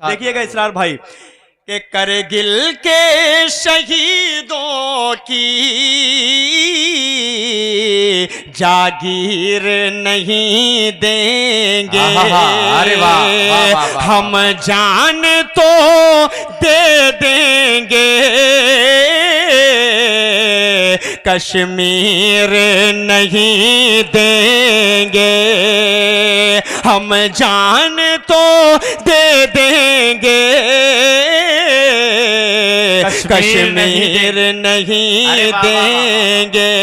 देखिएगा इसरार भाई के करगिल के शहीदों की जागीर नहीं देंगे। अरे वाह, वाह, वाह, वाह, हम जान तो दे देंगे, कश्मीर नहीं देंगे। हम जान तो दे देंगे, कश्मीर नहीं देंगे।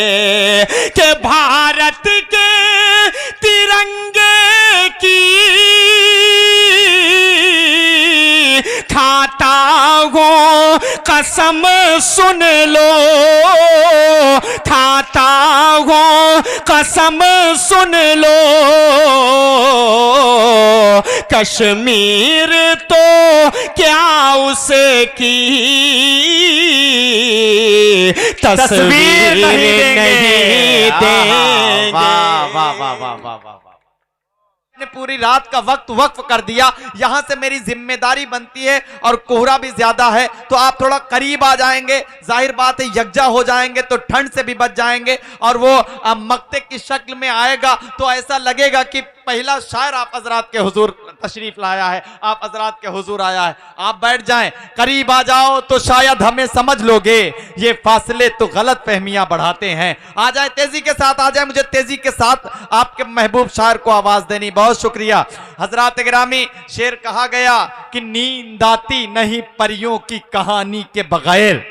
कि भारत के तिरंगे की खाता हो कसम सुन लो, खाता हो कसम सुन लो, कश्मीर तो क्या उसे की तस्वीर नहीं देंगे। वाह वाह वाह वाह वाह वाह वाह। ने पूरी रात का वक्त वक्फ कर दिया। यहां से मेरी जिम्मेदारी बनती है और कोहरा भी ज्यादा है, तो आप थोड़ा करीब आ जाएंगे, जाहिर बात है यकजा हो जाएंगे तो ठंड से भी बच जाएंगे। और वो मक्ते की शक्ल में आएगा तो ऐसा लगेगा कि पहला शायर आप हजरात के हुजूर तशरीफ लाया है, आप हजरात के हुजूर आया है। आप बैठ जाएं, करीब आ जाओ तो शायद हमें समझ लोगे। ये फासले तो गलत फहमियां बढ़ाते हैं। आ जाए, तेजी के साथ आ जाए, मुझे तेजी के साथ आपके महबूब शायर को आवाज देनी। बहुत शुक्रिया हजरात गिरामी। शेर कहा गया कि नींद आती नहीं परियों की कहानी के बगैर,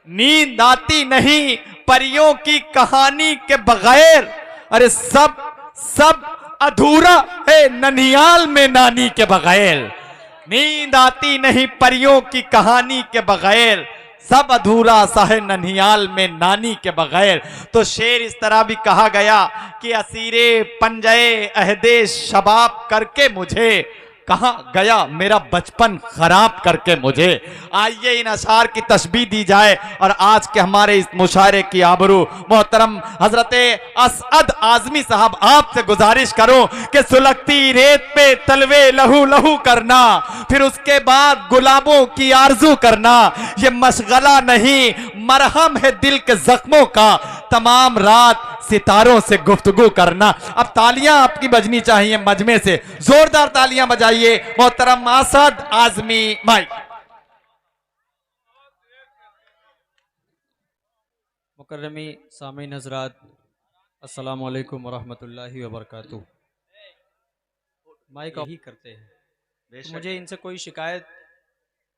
नींद आती नहीं परियों की कहानी के बगैर। अरे सब अधूरा है ननियाल में नानी के बगैर। नींद आती नहीं परियों की कहानी के बगैर, सब अधूरा सा है ननियाल में नानी के बगैर। तो शेर इस तरह भी कहा गया कि असीरे पंजए अहदे शबाब करके मुझे कहां गया मेरा बचपन खराब करके मुझे। आइए इन अशार की तस्बीह दी जाए और आज के हमारे इस मुशायरे की आबरू मोहतरम हजरत असअद आजमी साहब आपसे गुजारिश करूं कि सुलगती रेत पे तलवे लहू लहू करना, फिर उसके बाद गुलाबों की आरजू करना। ये मशगला नहीं मरहम है दिल के जख्मों का, तमाम रात सितारों से गुफ्तगू करना। अब तालियां आपकी बजनी चाहिए मजमे से, जोरदार तालियां बजाइए मोहतरम असद आजमी माइक। मुकर्रमी सामीन हज़रात, अस्सलामु अलैकुम वरहमतुल्लाहि वबरकातुहू। माइक ही करते हैं, तो मुझे इनसे कोई शिकायत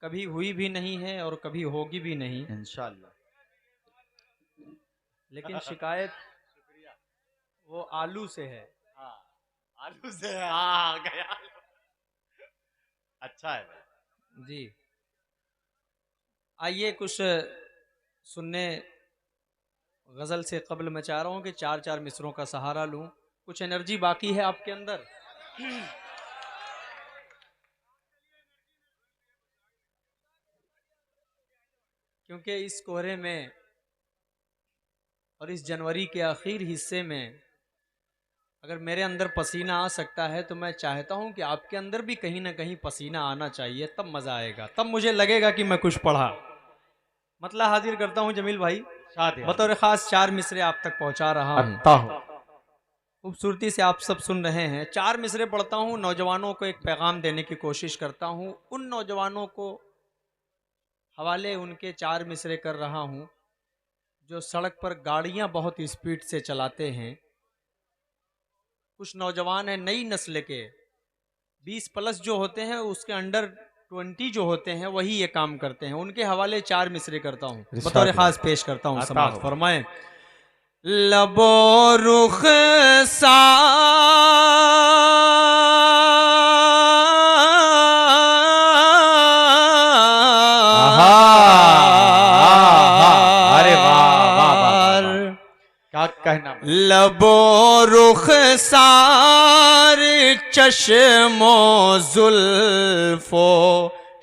कभी हुई भी नहीं है और कभी होगी भी नहीं इंशाअल्लाह। लेकिन शिकायत वो आलू से है। आलू से आ गया, अच्छा है जी। आइए कुछ सुनने गज़ल से कबल मैं चाह रहा हूँ कि चार चार मिसरों का सहारा लूँ। कुछ एनर्जी बाकी है आपके अंदर? क्योंकि इस कोहरे में और इस जनवरी के आखिर हिस्से में अगर मेरे अंदर पसीना आ सकता है तो मैं चाहता हूं कि आपके अंदर भी कहीं ना कहीं पसीना आना चाहिए, तब मज़ा आएगा, तब मुझे लगेगा कि मैं कुछ पढ़ा। मतलब हाजिर करता हूं जमील भाई, बतौर ख़ास चार मिसरे आप तक पहुंचा रहा हूं। खूबसूरती से आप सब सुन रहे हैं। चार मिसरे पढ़ता हूं, नौजवानों को एक पैगाम देने की कोशिश करता हूं। उन नौजवानों को हवाले उनके चार मिसरे कर रहा हूं जो सड़क पर गाड़ियां बहुत स्पीड से चलाते हैं। कुछ नौजवान हैं नई नस्ल के, 20+ जो होते हैं, उसके अंडर 20 जो होते हैं वही ये काम करते हैं। उनके हवाले चार मिसरे करता हूँ, बतौर खास पेश करता हूँ। समाअत फरमाएं। लबो रुख सा कहना लबो रुख सार चश्मो जुल्फो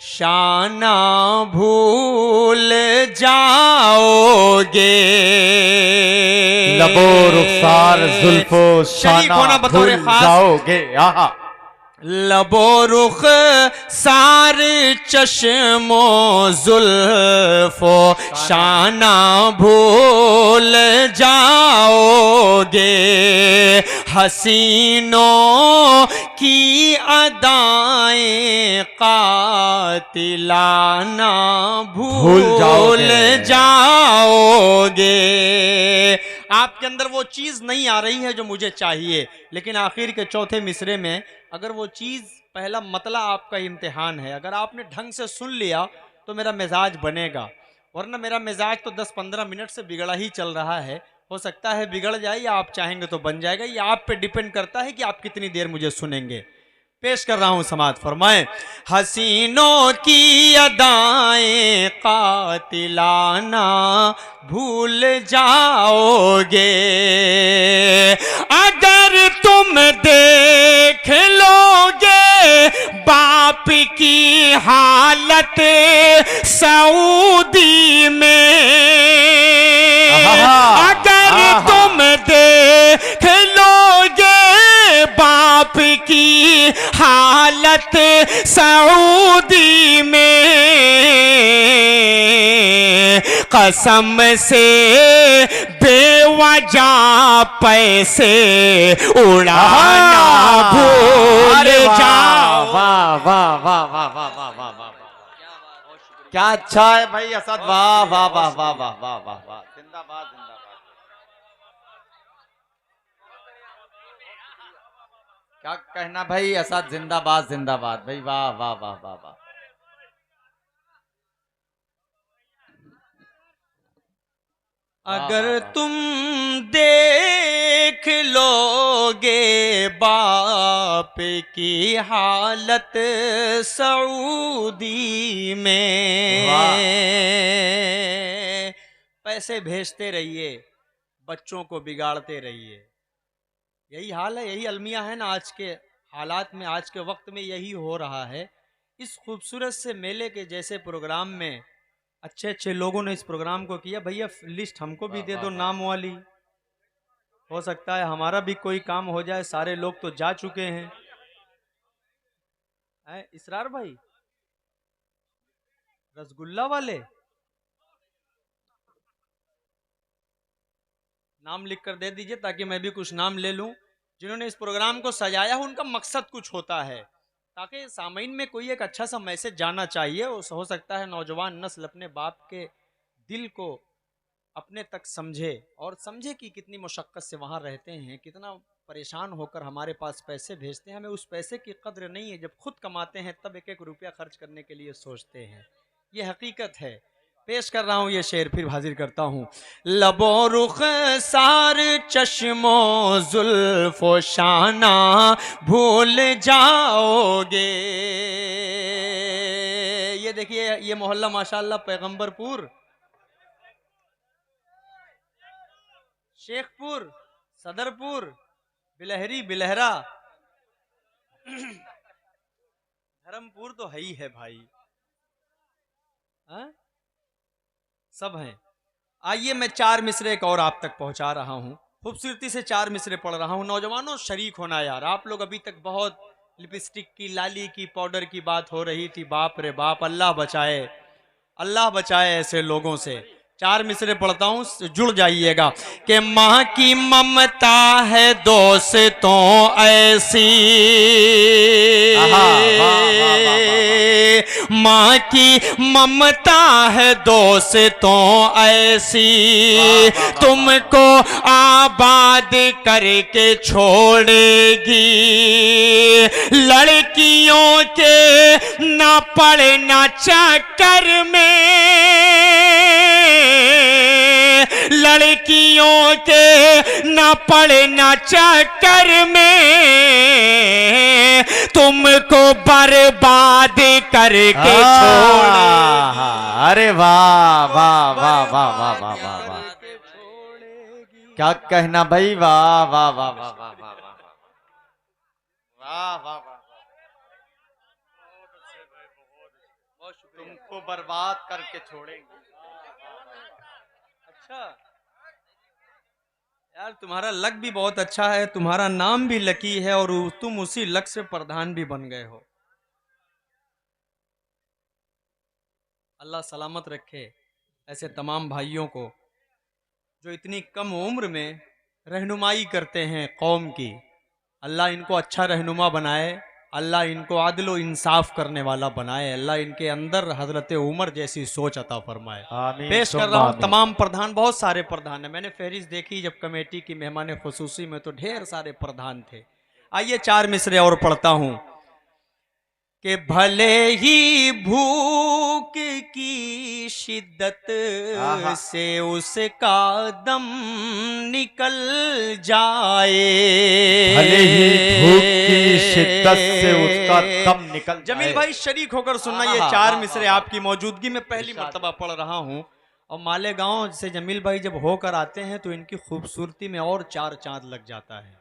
शाना भूल जाओगे। लबो रुखसार जुल्फो शाना भूल जाओगे। लबो रुख सार चश्मो जुल्फो शाना भूल जाओगे, हसीनों की अदाएं कातिलाना भूल जाओगे। आपके अंदर वो चीज नहीं आ रही है जो मुझे चाहिए, लेकिन आखिर के चौथे मिसरे में अगर वो चीज, पहला मतला आपका इम्तिहान है, अगर आपने ढंग से सुन लिया तो मेरा मिजाज बनेगा, वरना मेरा मिजाज तो 10-15 मिनट से बिगड़ा ही चल रहा है। हो सकता है बिगड़ जाए या आप चाहेंगे तो बन जाएगा, ये आप पे डिपेंड करता है कि आप कितनी देर मुझे सुनेंगे। पेश कर रहा हूं समात फरमाएं। हसीनों की अदाएं कातिलाना भूल जाओगे, अगर तुम देख लोगे बाप की हालत सऊदी में, अगर तुम देख लोगे बाप की हालत सऊदी में, कसम से बेवजह पैसे उड़ाना भूल जाओ। वाह वाह वाह वाह वाह वाह वाह वाह, क्या अच्छा है भाई असद, वाह वाह वाह वाह वाह वाह वाह वाह, जिंदाबाद जिंदाबाद। क्या कहना भाई असद, जिंदाबाद जिंदाबाद भाई, वाह वाह वाह वाह वाह। अगर तुम देख लोगे बाप की हालत सऊदी में, पैसे भेजते रहिए, बच्चों को बिगाड़ते रहिए। यही हाल है, यही अलमिया है ना आज के हालात में, आज के वक्त में यही हो रहा है। इस खूबसूरत से मेले के जैसे प्रोग्राम में अच्छे अच्छे लोगों ने इस प्रोग्राम को किया। भैया लिस्ट हमको भी दे दो नाम वाली, हो सकता है हमारा भी कोई काम हो जाए। सारे लोग तो जा चुके हैं। इसरार भाई रसगुल्ला वाले नाम लिख कर दे दीजिए ताकि मैं भी कुछ नाम ले लूं। जिन्होंने इस प्रोग्राम को सजाया है उनका मकसद कुछ होता है, ताकि सामईन में कोई एक अच्छा सा मैसेज जाना चाहिए। हो सकता है नौजवान नस्ल अपने बाप के दिल को अपने तक समझे और समझे कि कितनी मुशक्क़त से वहाँ रहते हैं, कितना परेशान होकर हमारे पास पैसे भेजते हैं। हमें उस पैसे की कद्र नहीं है, जब खुद कमाते हैं तब एक एक रुपया खर्च करने के लिए सोचते हैं। ये हकीकत है। पेश कर रहा हूँ ये शेर, फिर हाजिर करता हूँ। लबो रुख सार चश्मो जुल्फो शाना भूल जाओगे। ये देखिए, ये मोहल्ला माशाल्लाह पैगंबरपुर, शेखपुर, सदरपुर, बिलहरी, बिलहरा, धर्मपुर तो है ही है भाई, हाँ? सब हैं। आइए मैं 4 मिसरे एक और आप तक पहुंचा रहा हूं। खूबसूरती से 4 मिसरे पढ़ रहा हूं। नौजवानों शरीक होना यार। आप लोग अभी तक बहुत लिपस्टिक की, लाली की, पाउडर की बात हो रही थी। बाप रे बाप, अल्लाह बचाए, अल्लाह बचाए ऐसे लोगों से। 4 मिसरे पढ़ता हूं, जुड़ जाइएगा। कि माँ की ममता है दोस्तों ऐसी, माँ की ममता है दोस्तों ऐसी, तुमको आबाद करके छोड़ेगी। लड़कियों के न पड़ना चक्कर में, लड़कियों के न पड़ना चक्कर में, तुमको बर्बाद करके छोड़ेगी। अरे वाह वाह वाह वाह वाह वाह वाह वाह, क्या कहना भाई, वाह वाह वाह वाह वाह वाह वाह वाह वाह वाह, तुमको बर्बाद करके छोड़ेंगे। अच्छा यार तुम्हारा लक भी बहुत अच्छा है, तुम्हारा नाम भी लकी है और तुम उसी लक से प्रधान भी बन गए हो। अल्लाह सलामत रखे ऐसे तमाम भाइयों को जो इतनी कम उम्र में रहनुमाई करते हैं कौम की। अल्लाह इनको अच्छा रहनुमा बनाए, अल्लाह इनको आदिल व इंसाफ करने वाला बनाए, अल्लाह इनके अंदर हजरत उमर जैसी सोच अता फरमाए। आमीन पेश कर सुम्मा रहा हूँ आमीन। तमाम प्रधान, बहुत सारे प्रधान हैं। मैंने फहरिस्त देखी जब कमेटी की मेहमान खुसूसी में तो ढेर सारे प्रधान थे। आइए 4 मिसरे और पढ़ता हूँ कि भले ही भूख की शिद्दत आहा। से उसका दम निकल जाए, भले ही भूख की शिद्दत से उसका दम निकल जमील जाए। भाई शरीक होकर सुनना, ये आहा, 4 वाह, मिसरे वाह, आपकी मौजूदगी में पहली इरशाद। मर्तबा पढ़ रहा हूँ। और मालेगांव से जमील भाई जब होकर आते हैं तो इनकी खूबसूरती में और 4 चांद लग जाता है।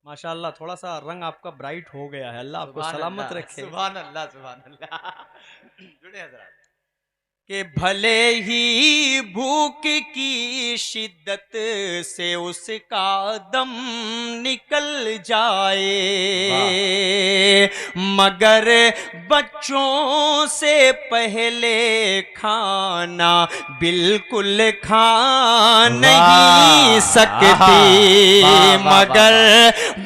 माशाअल्लाह, थोड़ा सा रंग आपका ब्राइट हो गया है। अल्लाह आपको सुभान सलामत अल्लाह, रखे। सुभान अल्लाह, सुभान अल्लाह। जुड़े हजरात। कि भले ही भूख की शिद्दत से उसका दम निकल जाए, मगर बच्चों से पहले खाना बिल्कुल खा नहीं सकती, वाह, वाह, मगर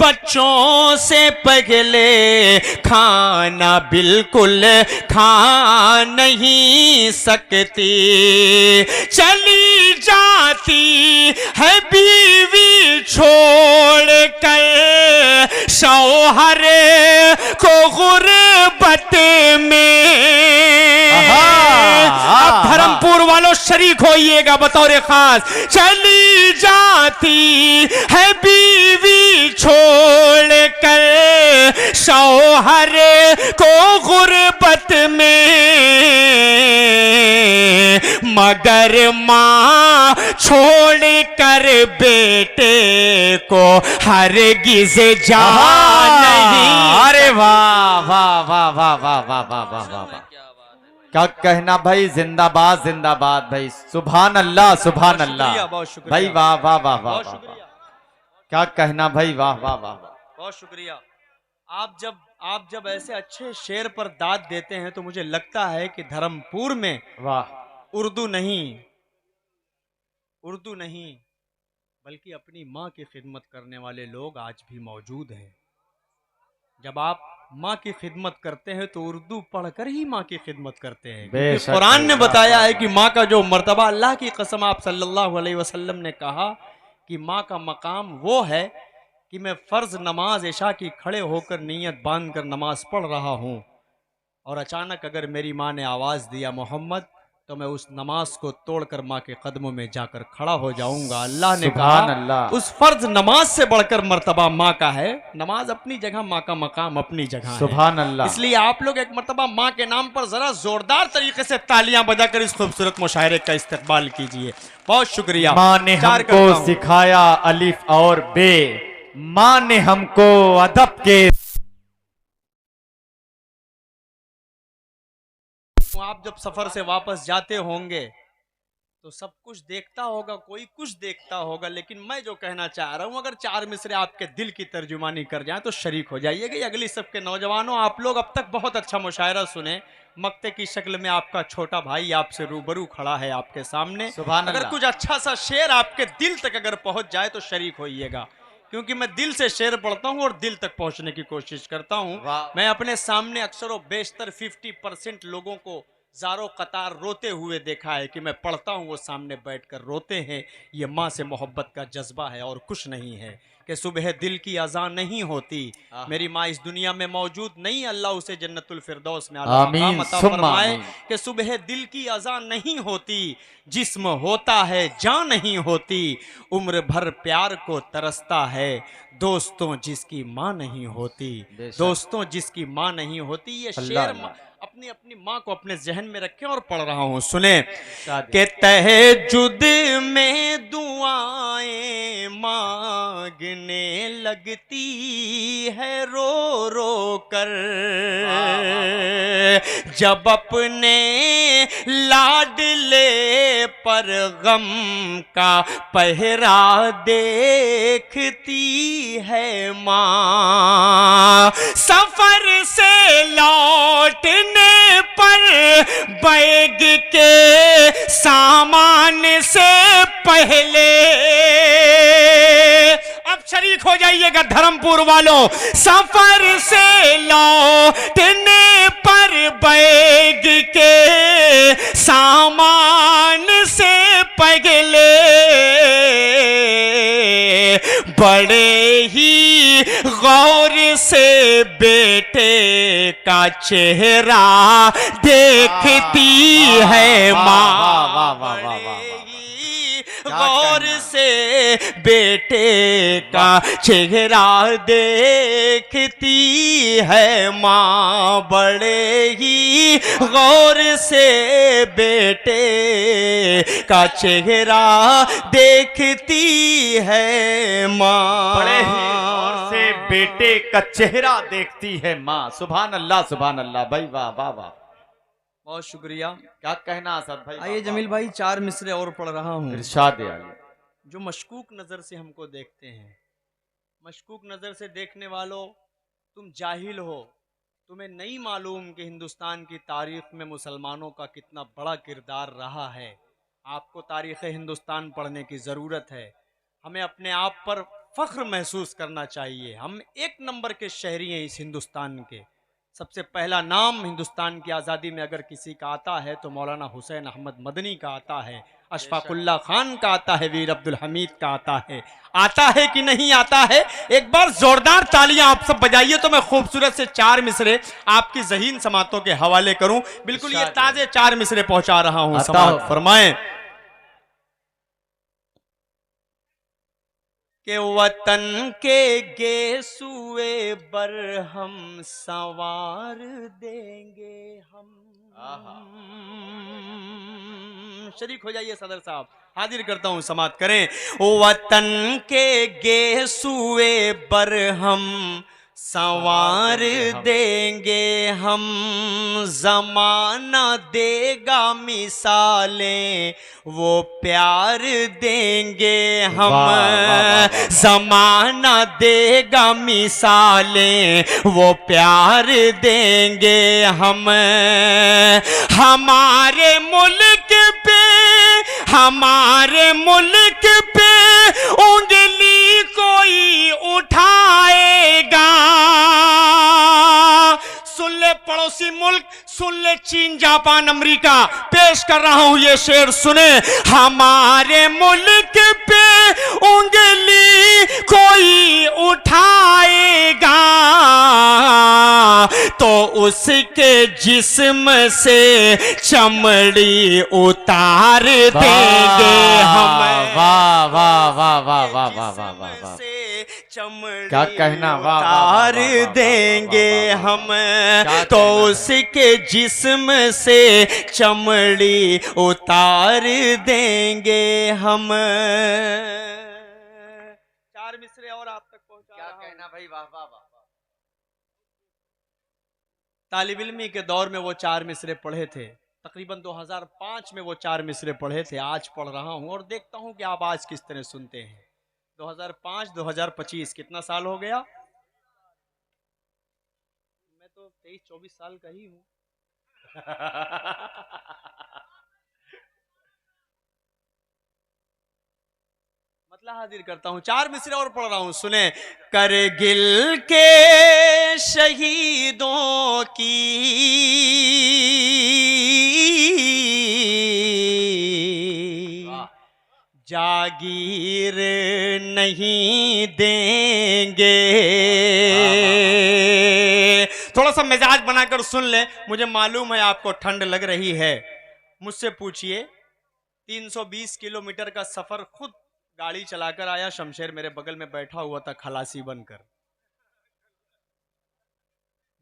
बच्चों से पहले खाना बिल्कुल खा नहीं सकती। चली जाती है बीवी छोड़ कर शौहर को गुर्बत में। अब धर्मपुर वालों शरीक होइएगा बतौर खास। चली जाती है बीवी छोड़ कर शौहर को गुर्बत में, मगर माँ छोड़ कर बेटे को हरगिज जा नहीं। अरे वाह वाह वाह वाह वाह वाह वाह वाह वाह वाह। क्या कहना भाई, जिंदाबाद जिंदाबाद भाई, सुभान अल्लाह सुभान अल्लाह बहुत शुक्रिया भाई, वाह वाह वाह वाह बहुत वाह। शुक्रिया, क्या कहना भाई, वाह वाह वाह वाह। बहुत शुक्रिया। आप जब ऐसे अच्छे शेर पर दाद देते हैं तो मुझे लगता है कि धर्मपुर में वाह उर्दू नहीं बल्कि अपनी माँ की खिदमत करने वाले लोग आज भी मौजूद हैं। जब आप माँ की खिदमत करते हैं तो उर्दू पढ़कर ही माँ की खिदमत करते हैं, क्योंकि बेशक, कुरान ने बेशक। बताया है कि माँ का जो मर्तबा, अल्लाह की कसम आप सल्लल्लाहु अलैहि वसल्लम ने कहा कि माँ का मकाम वो है कि मैं फ़र्ज नमाज इशा की खड़े होकर नीयत बांध कर नमाज पढ़ रहा हूँ और अचानक अगर मेरी माँ ने आवाज़ दिया मोहम्मद, तो मैं उस नमाज को तोड़कर माँ के कदमों में जाकर खड़ा हो जाऊंगा। अल्लाह ने सुभान कहा अल्लाह। उस फर्ज नमाज से बढ़कर मर्तबा माँ का है। नमाज अपनी जगह, माँ का मकाम अपनी जगह है। सुभान अल्लाह। इसलिए आप लोग एक मर्तबा माँ के नाम पर जरा जोरदार तरीके से तालियां बजाकर इस खूबसूरत मुशायरे का इस्तकबाल कीजिए। बहुत शुक्रिया। माँ ने चार करता हमको हूं। सिखाया अलिफ और बे, माँ ने हमको अदब के। आप जब सफर से वापस जाते होंगे तो सब कुछ देखता होगा, कोई कुछ देखता होगा, लेकिन मैं जो कहना चाह रहा हूं, अगर 4 मिसरे आपके दिल की तर्जुमानी कर जाएं तो शरीक हो जाइएगा। अगली सबके नौजवानों, आप लोग अब तक बहुत अच्छा मुशायरा सुने। मक्ते की शक्ल में आपका छोटा भाई आपसे रूबरू खड़ा है आपके सामने। सुभान अगर अल्लाह। कुछ अच्छा सा शेर आपके दिल तक अगर पहुंच जाए तो शरीक होइएगा, क्योंकि मैं दिल से शेर पढ़ता हूं और दिल तक पहुंचने की कोशिश करता हूं। वाह। मैं अपने सामने अक्सर व बेशतर 50% लोगों को ज़ारो कतार रोते हुए देखा है कि मैं पढ़ता हूँ वो सामने बैठकर रोते हैं। ये माँ से मोहब्बत का जज्बा है और कुछ नहीं है। कि सुबह दिल की अज़ान नहीं होती, मेरी माँ इस दुनिया में मौजूद नहीं, अल्लाह उसे जन्नतुल फिरदौस में आला आमीन, मकाम अता सुम्मा फरमाए। आमीन। कि सुबह दिल की अज़ान नहीं होती, जिस्म होता है जान नहीं होती, उम्र भर प्यार को तरसता है, दोस्तों जिसकी माँ नहीं होती, बेशक। दोस्तों जिसकी माँ नहीं होती। ये अल्लाह शेर अल्लाह। अपनी अपनी माँ को अपने जहन में रखें और पढ़ रहा हूँ, सुने शादी। के तहजुद में दुआएं मांगने लगती है रो रो कर, जब अपने लाडले पर गम का पहरा देखती है माँ। सफर से लौटने पर बैग के सामान से पहले, अब शरीक हो जाइएगा धर्मपुर वालों, सफर से लौटने पर बैग के सामान से पहले बड़े ही गौर से बेटे का चेहरा देखती है माँ। वाह, वाह, वाह, वाह, वाह, वाह। गौर से बेटे का चेहरा देखती है माँ, बड़े ही गौर से बेटे का चेहरा देखती है माँ। बड़े ही गौर से बेटे का चेहरा देखती है माँ। सुभान अल्लाह, सुभान अल्लाह भाई, वाह वाह वाह। बहुत शुक्रिया। क्या कहना असद भाई? आइए जमील भाई, 4 मिसरे और पढ़ रहा हूँ। इरशाद आइए। जो मशकूक नज़र से हमको देखते हैं, मशकूक नज़र से देखने वालों, तुम जाहिल हो, तुम्हें नहीं मालूम कि हिंदुस्तान की तारीख में मुसलमानों का कितना बड़ा किरदार रहा है। आपको तारीख़ हिंदुस्तान पढ़ने की ज़रूरत है। हमें अपने आप पर फ़ख्र महसूस करना चाहिए। हम 1 नंबर के शहरी हैं इस हिंदुस्तान के। सबसे पहला नाम हिंदुस्तान की आज़ादी में अगर किसी का आता है तो मौलाना हुसैन अहमद मदनी का आता है, अशफाकुल्ला खान का आता है, वीर अब्दुल हमीद का आता है। आता है कि नहीं आता है? एक बार जोरदार तालियां आप सब बजाइए तो मैं खूबसूरत से 4 मिसरे आपकी ज़हीन समातों के हवाले करूं। बिल्कुल ये ताज़े 4 मिसरे पहुंचा रहा हूं, समात फरमाएं। के वतन के गेसुए बर हम संवार देंगे हम। शरीक हो जाइए सदर साहब, हाजिर करता हूं, समात करें। वतन के गेसुए बर हम संवार देंगे हम, जमाना देगा मिसालें वो प्यार देंगे हम। जमाना देगा मिसालें वो प्यार देंगे हम। हमारे मुल्क पे, हमारे मुल्क पे उंगली कोई उठाएगा, सुन ले पड़ोसी मुल्क, सुन ले चीन, जापान, अमेरिका, पेश कर रहा हूं ये शेर सुने। हमारे मुल्क पे उंगली कोई उठाएगा तो उसके जिस्म से चमड़ी उतार देंगे हम। वाह वाह वाह वाह वाह वाह वाह वाह वाह। चमड़ी क्या कहना, वाह उतार देंगे हम तो उसके जिस्म से चमड़ी उतार देंगे हम। 4 मिसरे और आप तक पहुंचा। क्या कहना भाई, वाह वाह वाह। तालिब इल्मी के दौर में वो 4 मिसरे पढ़े थे, तकरीबन 2005 में वो 4 मिसरे पढ़े थे। आज पढ़ रहा हूं और देखता हूं कि आप आज किस तरह सुनते हैं। 2005 2025 कितना साल हो गया? मैं तो 23-24 साल का ही हूं। मतलब हाजिर करता हूं, 4 मिसरे और पढ़ रहा हूं, सुने। करगिल के शहीदों की जागीर नहीं देंगे। थोड़ा सा मिजाज बनाकर सुन ले। मुझे मालूम है आपको ठंड लग रही है, मुझसे पूछिए। 320 किलोमीटर का सफर खुद गाड़ी चलाकर आया, शमशेर मेरे बगल में बैठा हुआ था खलासी बनकर।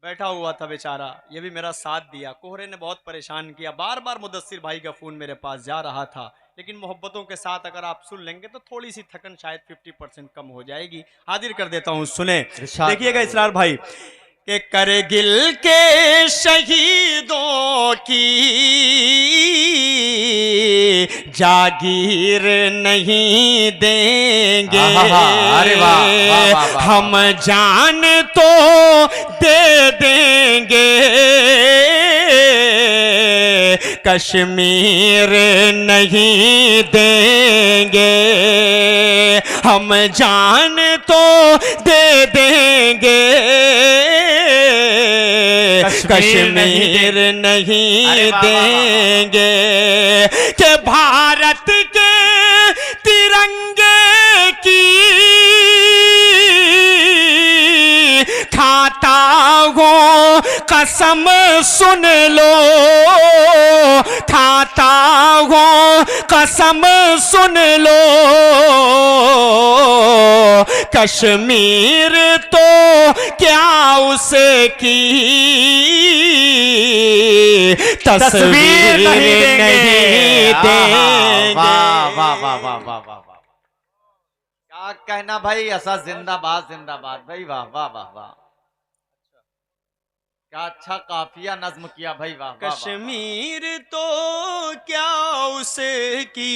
बैठा हुआ था बेचारा, ये भी मेरा साथ दिया। कोहरे ने बहुत परेशान किया, बार बार मुदस्सिर भाई का फ़ोन मेरे पास जा रहा था, लेकिन मोहब्बतों के साथ अगर आप सुन लेंगे तो थोड़ी सी थकन शायद 50% कम हो जाएगी। हाजिर कर देता हूँ, सुने। देखिएगा इसरार भाई कि करगिल के शहीदों की जागीर नहीं देंगे, अरे वाह, वाह, वाह, वाह, हम जान तो दे देंगे, कश्मीर नहीं देंगे, हम जान तो दे देंगे, कश्मीर नहीं देंगे, कि भारत के तिरंगे की खाता हो कसम सुन लो, खाता हो कसम सुन लो, कश्मीर तो क्या उसे की तस्वीर नहीं देंगे। वाह वाह वाह वाह वाह वाह वाह, क्या कहना भाई, ऐसा जिंदाबाद जिंदाबाद भाई, वाह वाह वाह वाह, क्या अच्छा काफिया नज्म किया भाई, वाह वाह, वाह। कश्मीर तो क्या उसे की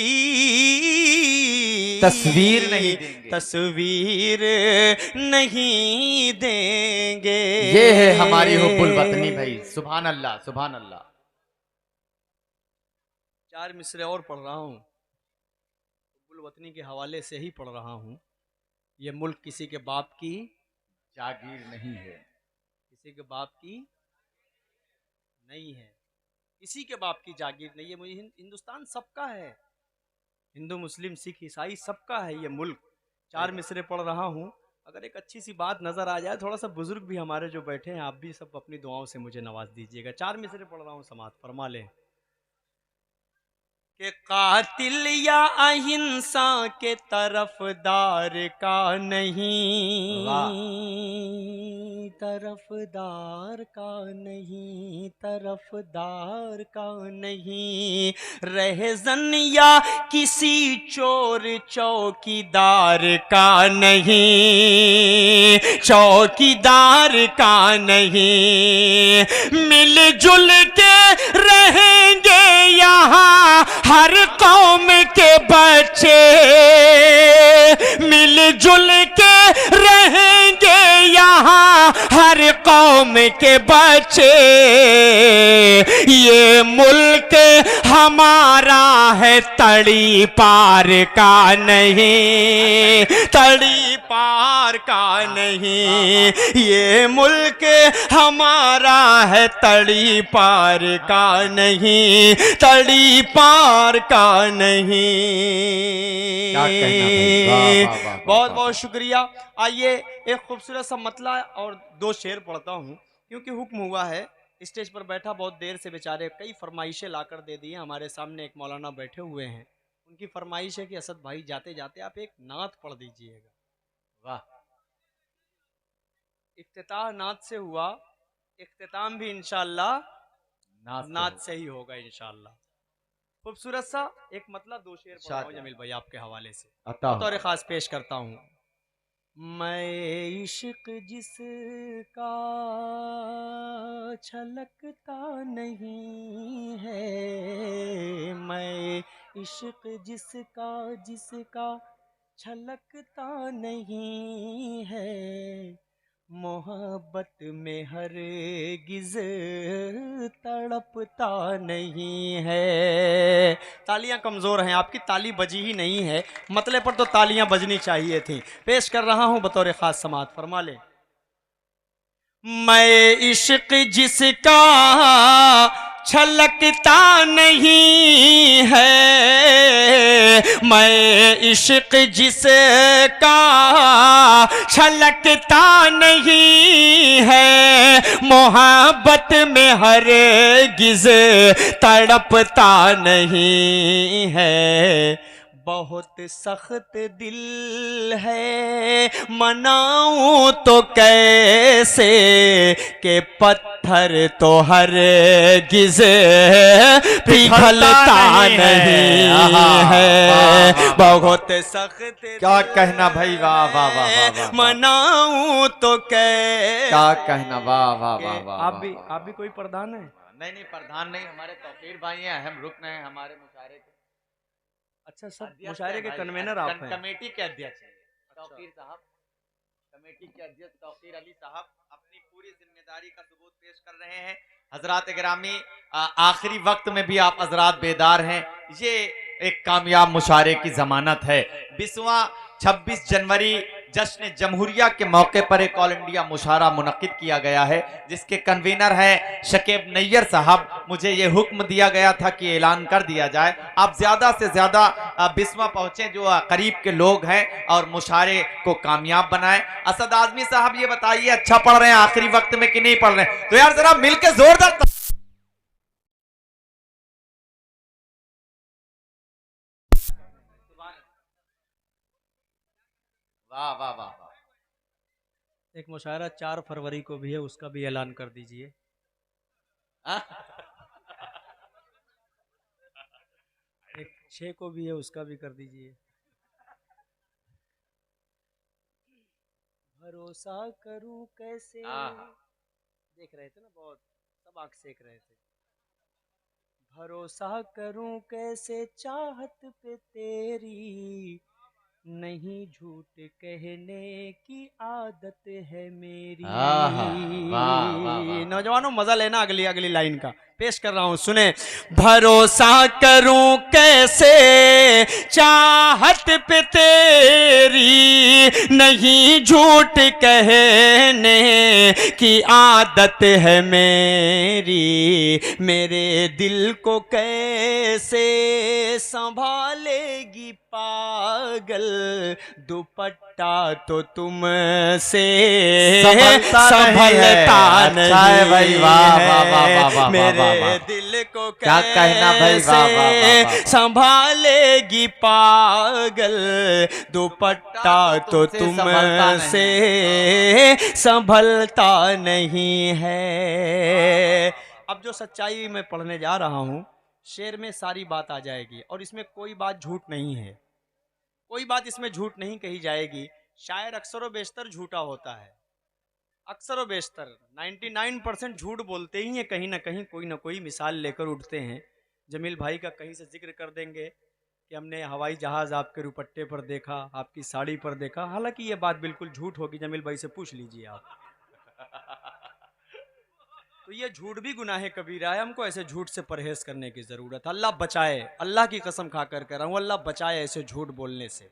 तस्वीर नहीं देंगे, तस्वीर नहीं देंगे। ये है हमारी हुब्बुल वतनी भाई, सुभान अल्लाह सुभान अल्लाह। 4 मिसरे और पढ़ रहा हूँ, हुब्बुल वतनी के हवाले से ही पढ़ रहा हूँ। ये मुल्क किसी के बाप की जागीर नहीं है, किसी के बाप की नहीं है, किसी के बाप की जागीर नहीं है। मुझे हिंदुस्तान सबका है, हिंदू मुस्लिम सिख ईसाई सबका है ये मुल्क। 4 मिसरे पढ़ रहा हूँ, अगर एक अच्छी सी बात नजर आ जाए, थोड़ा सा बुजुर्ग भी हमारे जो बैठे हैं, आप भी सब अपनी दुआओं से मुझे नवाज दीजिएगा। 4 मिसरे पढ़ रहा हूँ, समात फरमा लें कि कातिल या अहिंसा के तरफदार का नहीं, तरफदार का नहीं, तरफदार का नहीं, रहजन या किसी चोर चौकीदार का नहीं, चौकीदार का नहीं, मिलजुल के रहेंगे यहाँ हर कौम के बच्चे, मिलजुल के रहेंगे यहाँ हर कौम के बच्चे, ये मुल्क हमारा है, तड़ी पार का नहीं, तड़ी पार का नहीं, ये मुल्क हमारा है, तड़ी पार का नहीं, तड़ी पार का नहीं। क्या कहना भाई, वाह, वाह, वाह, वाह, बहुत वाह, बहुत शुक्रिया। आइए एक खूबसूरत सा मतला और 2 शेर पढ़ता हूँ, क्योंकि हुक्म हुआ है। स्टेज पर बैठा बहुत देर से बेचारे कई फरमाइशें लाकर दे दी हैं। हमारे सामने एक मौलाना बैठे हुए हैं, उनकी फरमाइश है कि असद भाई जाते जाते आप एक नात पढ़ दीजिएगा। वाह, इफ्तिताह नात से हुआ, इख्तिताम भी इंशाअल्लाह नात से ही होगा इंशाअल्लाह। खूबसूरत सा एक मतला 2 शेर पढ़ा हूं जमील भाई आपके हवाले से, बतौर खास पेश करता हूँ। मैं इश्क जिसका छलकता नहीं है, मैं इश्क जिसका छलकता नहीं है, मोहब्बत में हरगिज़ तड़पता नहीं है। तालियां कमज़ोर हैं आपकी, ताली बजी ही नहीं है, मतले पर तो तालियां बजनी चाहिए थी। पेश कर रहा हूं बतौर ख़ास समात, फरमा ले। मैं इश्क जिसका छलकता नहीं है, मैं इश्क जिसका छलकता नहीं है, मोहब्बत में हरगिज़ तड़पता नहीं है, बहुत सख्त दिल है, मनाऊं तो कैसे के पत्थर तो हर गिज पिघलता नहीं है। बहुत सख्त क्या कहना भाई, वाह वाह वाह वाह वाह। मनाऊं तो कैसे। क्या कहना, वाह वाह वाह वाह। आप भी कोई प्रधान है? नहीं नहीं, प्रधान नहीं, हमारे तौकीर भाई हैं, अहम रुकन हैं हमारे मुशायरे के। अच्छा, सब मुशायरे के कन्वेनर आप हैं? कमेटी के अध्यक्ष हैं तौकीर साहब। कमेटी के अध्यक्ष तौकीर अली साहब अपनी पूरी जिम्मेदारी का सबूत पेश कर रहे हैं। हजरात गिरामी, आखिरी वक्त में भी आप हजरात बेदार हैं, ये एक कामयाब मुशायरे की जमानत है। 20वां 26 जनवरी जश्न जमहूरिया के मौके पर एक ऑल इंडिया मुशायरा मुनक्किद किया गया है, जिसके कन्वीनर हैं शकीब नैयर साहब। मुझे ये हुक्म दिया गया था कि ऐलान कर दिया जाए, आप ज्यादा से ज्यादा बिस्वा पहुंचे जो करीब के लोग हैं और मुशायरे को कामयाब बनाएं। असद आजमी साहब ये बताइए, अच्छा पढ़ रहे हैं आखिरी वक्त में कि नहीं पढ़ रहे हैं? तो यार जरा मिलकर जोरदार वाह वाह वाह वाह। एक मुशायरा 4 फरवरी को भी है, उसका भी ऐलान कर दीजिए। एक 6 को भी है, उसका भी कर दीजिए। भरोसा करूं कैसे, देख रहे थे ना, बहुत सब आंख सेक रहे थे। भरोसा करूं कैसे चाहत पे तेरी, नहीं झूठ कहने की आदत है मेरी। नौजवानों मजा लेना अगली अगली लाइन का पेश कर रहा हूं, सुने। भरोसा करूं कैसे चाहत पे तेरी, नहीं झूठ कहने की आदत है मेरी। मेरे दिल को कैसे संभालेगी पागल, दुपट्टा तो तुमसे संभलता नहीं भाई, वाह वाह वाह वाह। मेरे दिल को क्या कहना भाई, वाह वाह वाह। संभालेगी पागल, दुपट्टा तो तुमसे संभलता नहीं है। अब जो सच्चाई मैं पढ़ने जा रहा हूं, शेर में सारी बात आ जाएगी और इसमें कोई बात झूठ नहीं है, कोई बात इसमें झूठ नहीं कही जाएगी। शायर अक्सर व बेशतर झूठा होता है, अक्सर व बेशतर 99% झूठ बोलते ही हैं, कहीं ना कहीं कोई ना कोई मिसाल लेकर उठते हैं। जमील भाई का कहीं से जिक्र कर देंगे कि हमने हवाई जहाज़ आपके रुपट्टे पर देखा, आपकी साड़ी पर देखा। हालांकि ये बात बिल्कुल झूठ होगी, जमील भाई से पूछ लीजिए आप। तो ये झूठ भी गुनाह कबीरा है, हमको ऐसे झूठ से परहेज करने की ज़रूरत है। अल्लाह बचाए, अल्लाह की कसम खाकर कह रहा हूँ, अल्लाह बचाए ऐसे झूठ बोलने से।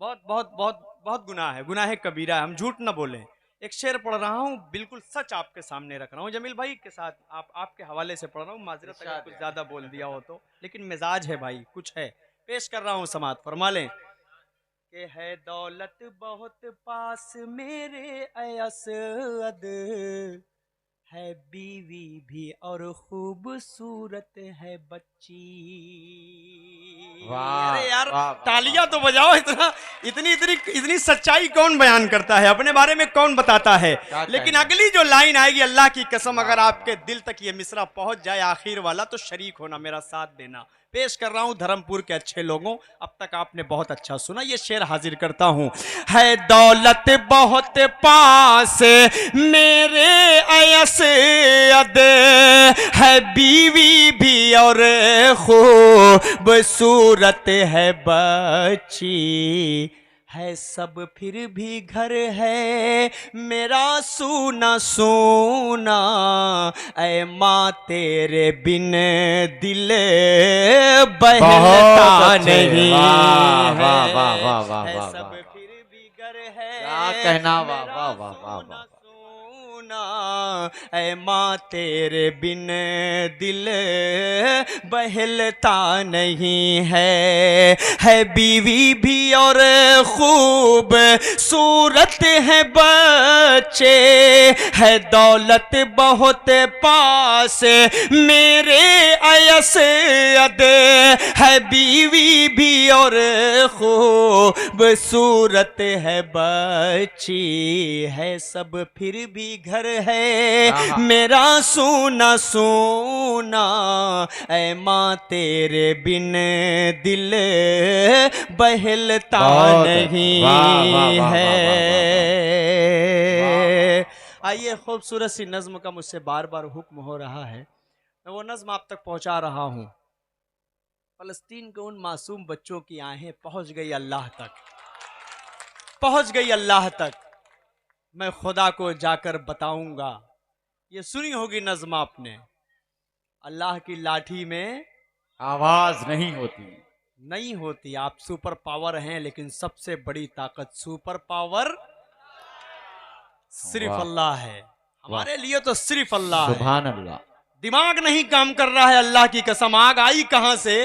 बहुत बहुत बहुत बहुत गुनाह है, गुनाह कबीरा है, हम झूठ ना बोलें। एक शेर पढ़ रहा हूँ, बिल्कुल सच आपके सामने रख रहा हूँ, जमील भाई के साथ आपके हवाले से पढ़ रहा हूँ। माजरत अगर कुछ ज़्यादा बोल दिया हो तो, लेकिन मिजाज है भाई, कुछ है, पेश कर रहा हूँ, समात फरमा लें। कि है दौलत बहुत पास मेरे असद, है बीवी भी और खूबसूरत है बच्ची। अरे यार तालियां तो बजाओ, इतनी सच्चाई कौन बयान करता है, अपने बारे में कौन बताता है। लेकिन अगली जो लाइन आएगी, अल्लाह की कसम अगर आपके दिल तक ये मिसरा पहुंच जाए आखिर वाला, तो शरीक होना, मेरा साथ देना। पेश कर रहा हूं धर्मपुर के अच्छे लोगों, अब तक आपने बहुत अच्छा सुना, ये शेर हाजिर करता हूं। है दौलत बहुत पास मेरे अयसद, है बीवी भी और खूबसूरत है बच्ची, है सब फिर भी घर है मेरा सूना सूना, ऐ माँ तेरे बिन दिल बहलता नहीं है, सब फिर भी घर है, क्या कहना, वाह वाह वाह वाह। सूना ऐ माँ तेरे बिन दिल बहलता नहीं है बीवी भी और खूब सूरत है बच्चे, है दौलत बहुत पास मेरे अयस अद, है बीवी भी और खूब सूरत है बच्ची, है सब फिर भी घर है मेरा सूना सूना, ऐ माँ तेरे बिन दिल बहलता नहीं है। आइए, खूबसूरत सी नज्म का मुझसे बार बार हुक्म हो रहा है, मैं वो नज्म आप तक पहुंचा रहा हूं। फलस्तीन के उन मासूम बच्चों की आहें पहुंच गई अल्लाह तक, पहुंच गई अल्लाह तक, मैं खुदा को जाकर बताऊंगा। ये सुनी होगी नज्म आपने, अल्लाह की लाठी में आवाज नहीं होती, नहीं होती। आप सुपर पावर हैं, लेकिन सबसे बड़ी ताकत सुपर पावर सिर्फ अल्लाह है। हमारे लिए तो सिर्फ अल्लाह है। सुभान अल्लाह। दिमाग नहीं काम कर रहा है, अल्लाह की कसम। आग आई कहां से,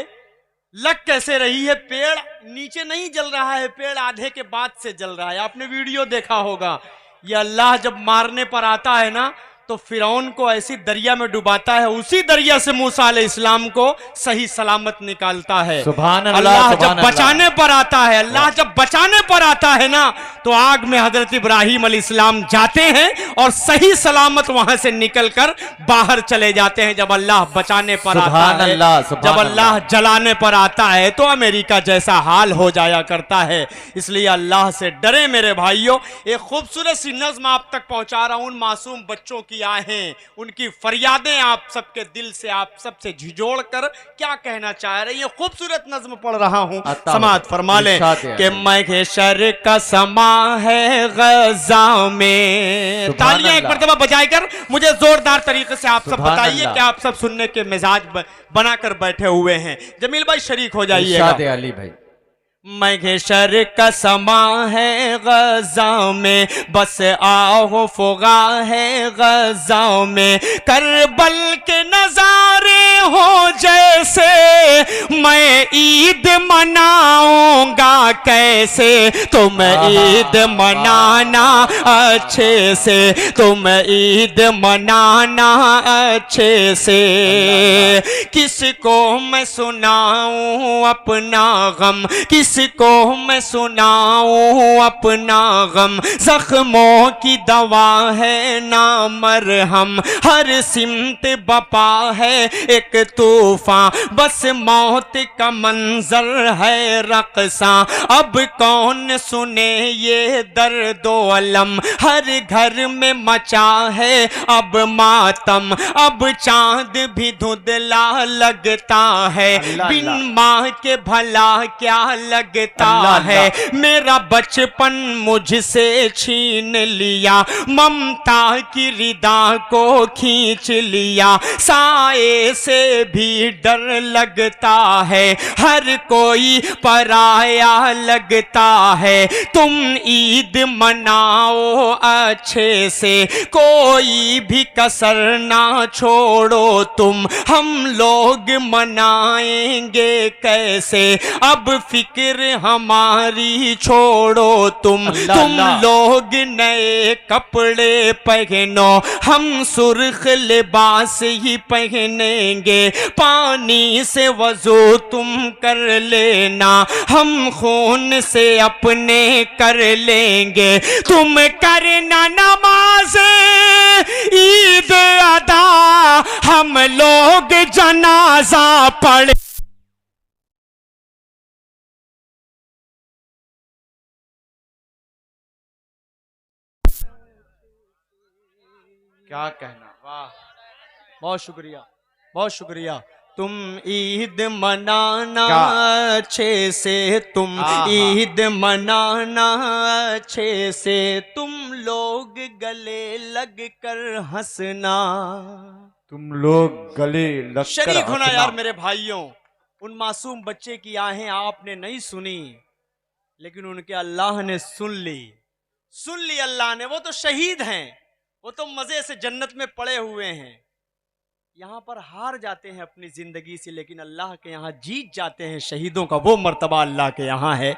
लग कैसे रही है? पेड़ नीचे नहीं जल रहा है, पेड़ आधे के बाद से जल रहा है। आपने वीडियो देखा होगा, ये अल्लाह जब मारने पर आता है ना, तो फिरौन को ऐसी दरिया में डुबाता है, उसी दरिया से मूसा अलैहिस्सलाम को सही सलामत निकालता है। सुभान अल्लाह। अल्लाह सुभान जब बचाने पर आता है, अल्लाह जब बचाने पर आता है ना, तो आग में हजरत इब्राहिम अलैहिस्सलाम जाते हैं और सही सलामत वहां से निकलकर बाहर चले जाते हैं। जब अल्लाह बचाने पर आता है, जब अल्लाह जलाने पर आता है, तो अमेरिका जैसा हाल हो जाया करता है। इसलिए अल्लाह से डरे मेरे भाइयों। एक खूबसूरत सी नज्म आप तक पहुंचा रहा हूं, उन मासूम बच्चों की आहें, उनकी फरियादें आप सबके दिल से, आप सबसे झिझोड़ कर क्या कहना चाह रहे हैं। खूबसूरत नज्म पढ़ रहा हूं, समाअत फरमा लें कि महशर का समा है गजा में। तालियां एक मर्तबा बजाए कर मुझे जोरदार तरीके से आप सब बताइए कि आप सब सुनने के मिजाज बनाकर बैठे हुए हैं। जमील भाई शरीक हो जाइएगा। अली भाई। महशर का समा है गजा में, बस आओ फुगा है गजा में, करबल के नजारे हो जैसे, मैं ईद मनाऊंगा कैसे, तुम ईद मनाना अच्छे से, तुम ईद मनाना अच्छे से। किसको मैं सुनाऊं अपना गम, किसको मैं सुनाऊं अपना गम, जख्मों की दवा है ना मरहम, हर सिमत बपा है एक तूफान, बस मौत का मंजर है रक़सा, अब कौन सुने ये दर्दो अलम, हर घर में मचा है अब मातम, अब चांद भी धुंधला लगता है, बिन माँ के भला क्या लगता है, मेरा बचपन मुझसे छीन लिया, ममता की रिदा को खींच लिया, साए से भी डर लगता है, हर कोई पराया लगता है, तुम ईद मनाओ अच्छे से, कोई भी कसर ना छोड़ो तुम, हम लोग मनाएंगे कैसे, अब फिक्र हमारी छोड़ो तुम लोग नए कपड़े पहनो, हम सुर्ख लिबास ही पहनेंगे, पानी से वजू तुम कर लेना, हम खून से अपने कर लेंगे, तुम करना नमाज ईद अदा, हम लोग जनाजा पढ़। क्या कहना, वाह, बहुत शुक्रिया, बहुत शुक्रिया। तुम ईद मनाना अच्छे से, तुम ईद मनाना अच्छे से, तुम लोग गले लग कर हंसना, तुम लोग गले लग कर शरीक होना यार मेरे भाइयों। उन मासूम बच्चे की आहें आपने नहीं सुनी, लेकिन उनके अल्लाह ने सुन ली, सुन ली अल्लाह ने। वो तो शहीद हैं, वो तो मजे से जन्नत में पड़े हुए हैं, यहाँ पर हार जाते हैं अपनी जिंदगी से, लेकिन अल्लाह के यहाँ जीत जाते हैं। शहीदों का वो मर्तबा अल्लाह के यहाँ है,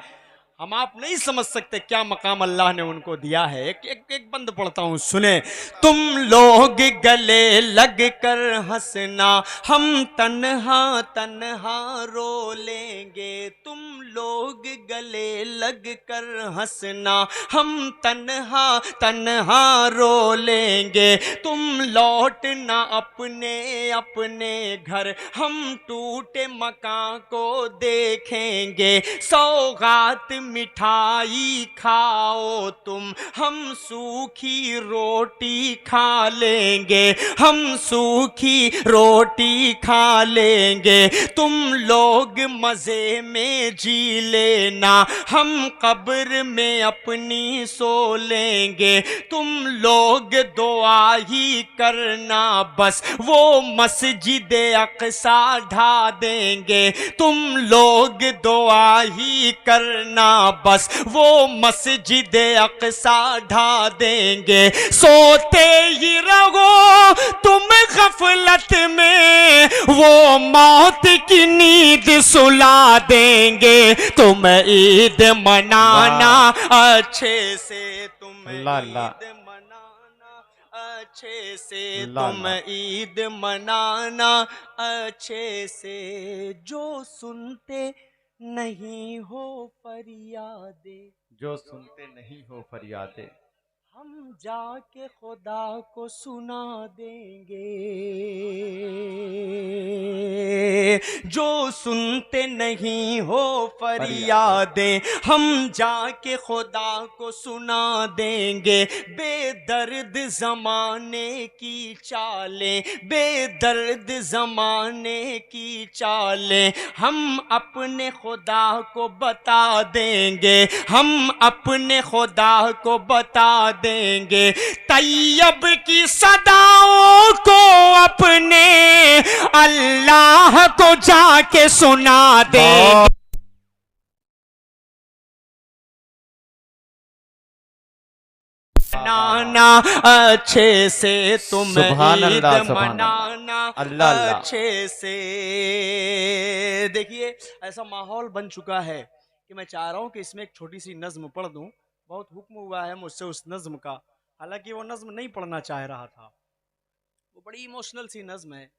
हम आप नहीं समझ सकते क्या मकाम अल्लाह ने उनको दिया है। एक बंद पढ़ता हूं, सुने। तुम लोग गले लग कर हंसना, हम तन्हा तन्हा रो लेंगे। तुम लोग गले लग कर हंसना, हम तन्हा तन्हा रो लेंगे। तुम लौटना अपने अपने घर, हम टूटे मकान को देखेंगे। सौगात मिठाई खाओ तुम, हम सूखी रोटी खा लेंगे। हम सूखी रोटी खा लेंगे। तुम लोग मजे में जी लेना, हम कब्र में अपनी सो लेंगे। तुम लोग दुआ ही करना, बस वो मस्जिद अक्सा ढा देंगे। तुम लोग दुआ ही करना, बस वो मस्जिद अक्सा ढा देंगे। सोते ही रहो तुम गफलत में, वो मौत की नींद सुला देंगे। तुम ईद मनाना अच्छे से, तुम ईद मनाना अच्छे से, तुम ईद मनाना अच्छे से। जो सुनते नहीं हो फरियादे, जो सुनते नहीं हो फरियादे, हम जाके खुदा को सुना देंगे। जो सुनते नहीं हो फरियादें, हम जाके खुदा को सुना देंगे। बेदर्द जमाने की चालें, बेदर्द जमाने की चालें, हम अपने खुदा को बता देंगे। हम अपने खुदा को बता देंगे। तैयब की सदाओं को अपने अल्लाह को जाके सुना देंगे। मनाना अच्छे से, तुम ईद मनाना अच्छे से। देखिए ऐसा माहौल बन चुका है कि मैं चाह रहा हूं कि इसमें एक छोटी सी नज्म पढ़ दूं। बहुत हुक्म हुआ है मुझसे उस नज्म का, हालांकि वो नज्म नहीं पढ़ना चाह रहा था। वो बड़ी इमोशनल सी नज्म है।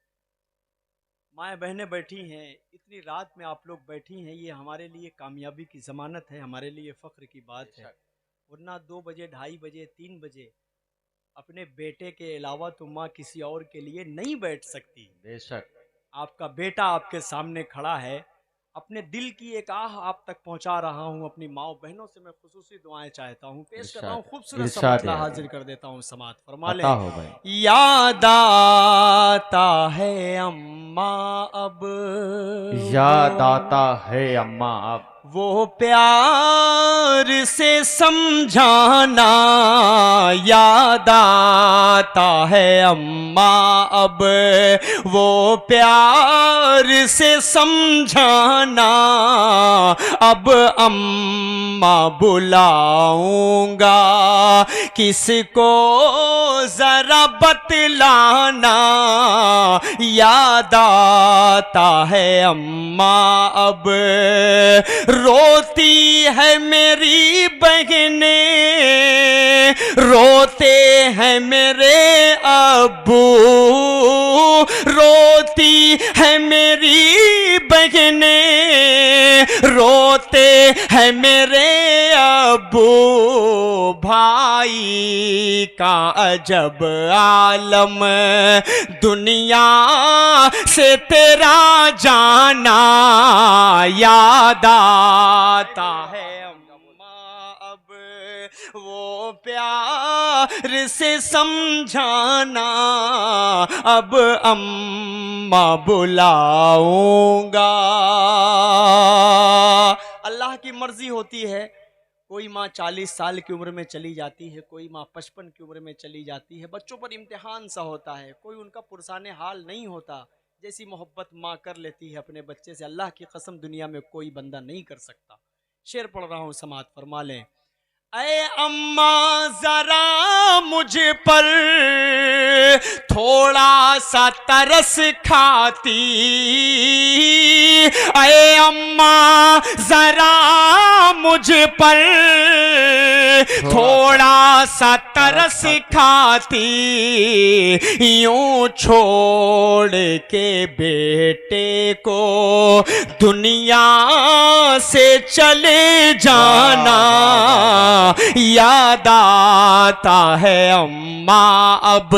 माएँ बहनें बैठी हैं, इतनी रात में आप लोग बैठी हैं, ये हमारे लिए कामयाबी की ज़मानत है, हमारे लिए फ़ख्र की बात है। वरना 2 बजे, 2:30 बजे, 3 बजे अपने बेटे के अलावा तो माँ किसी और के लिए नहीं बैठ सकती। बेशक आपका बेटा आपके सामने खड़ा है, अपने दिल की एक आह आप तक पहुंचा रहा हूं। अपनी माओ बहनों से मैं खुसूसी दुआएं चाहता हूं, पेश कर रहा हूं। खूबसूरत सा मतला हाजिर कर देता हूं, समात फरमा ले। याद आता है अम्मा अब, याद आता है अम्मा अब, वो प्यार से समझाना। याद आता है अम्मा अब, वो प्यार से समझाना। अब अम्मा बुलाऊंगा, किसको जरा बतलाना। याद आता है अम्मा अब, रोती है मेरी बहनें, रोते हैं मेरे अब्बू। रोती है मेरी बहनें, रोते हैं मेरे अब्बू। भाई का अजब आलम, दुनिया से तेरा जाना। याद आता है अम्मा अब, वो प्यार से समझाना। अब अम्मा बुलाऊंगा। अल्लाह की मर्जी होती है, कोई माँ 40 साल की उम्र में चली जाती है, कोई माँ 55 की उम्र में चली जाती है। बच्चों पर इम्तिहान सा होता है, कोई उनका पुरसाने हाल नहीं होता। जैसी मोहब्बत माँ कर लेती है अपने बच्चे से, अल्लाह की कसम दुनिया में कोई बंदा नहीं कर सकता। शेर पढ़ रहा हूँ, समात फरमा लें। ऐ अम्मा जरा मुझ पर थोड़ा सा तरस खाती, ऐ अम्मा जरा मुझ पर थोड़ा सा तरस खाती, यूं छोड़ के बेटे को दुनिया से चले जाना याद आता है अम्मा अब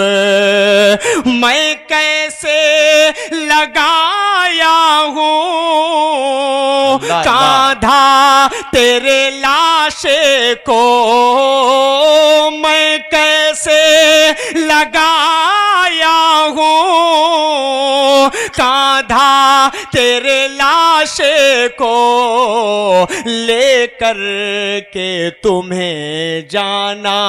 मैं कैसे लगाया हूँ कांधा तेरे लाशे को, मैं कैसे लगाया हूँ कांधा तेरे लाशे को, लेकर के तुम्हें जाना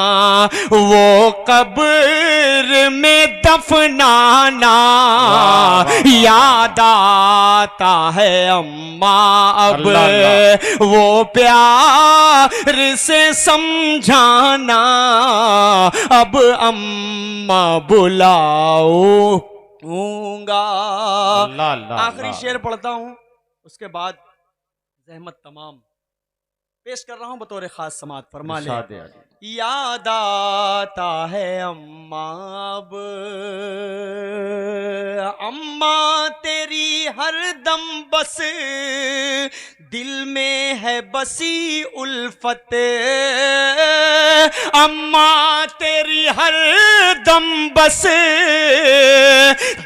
वो कब्र में दफनाना याद आता है अम्मा अब वो प्यार से समझाना अब अम्मा बुलाऊंगा। आखिरी शेर पढ़ता हूं, उसके बाद जहमत तमाम पेश कर रहा हूं बतौर खास समात फरमा ले। याद आता है अम्मा अब अम्मा तेरी हर दम बस दिल में है बसी उल्फत, अम्मा तेरी हर दम बस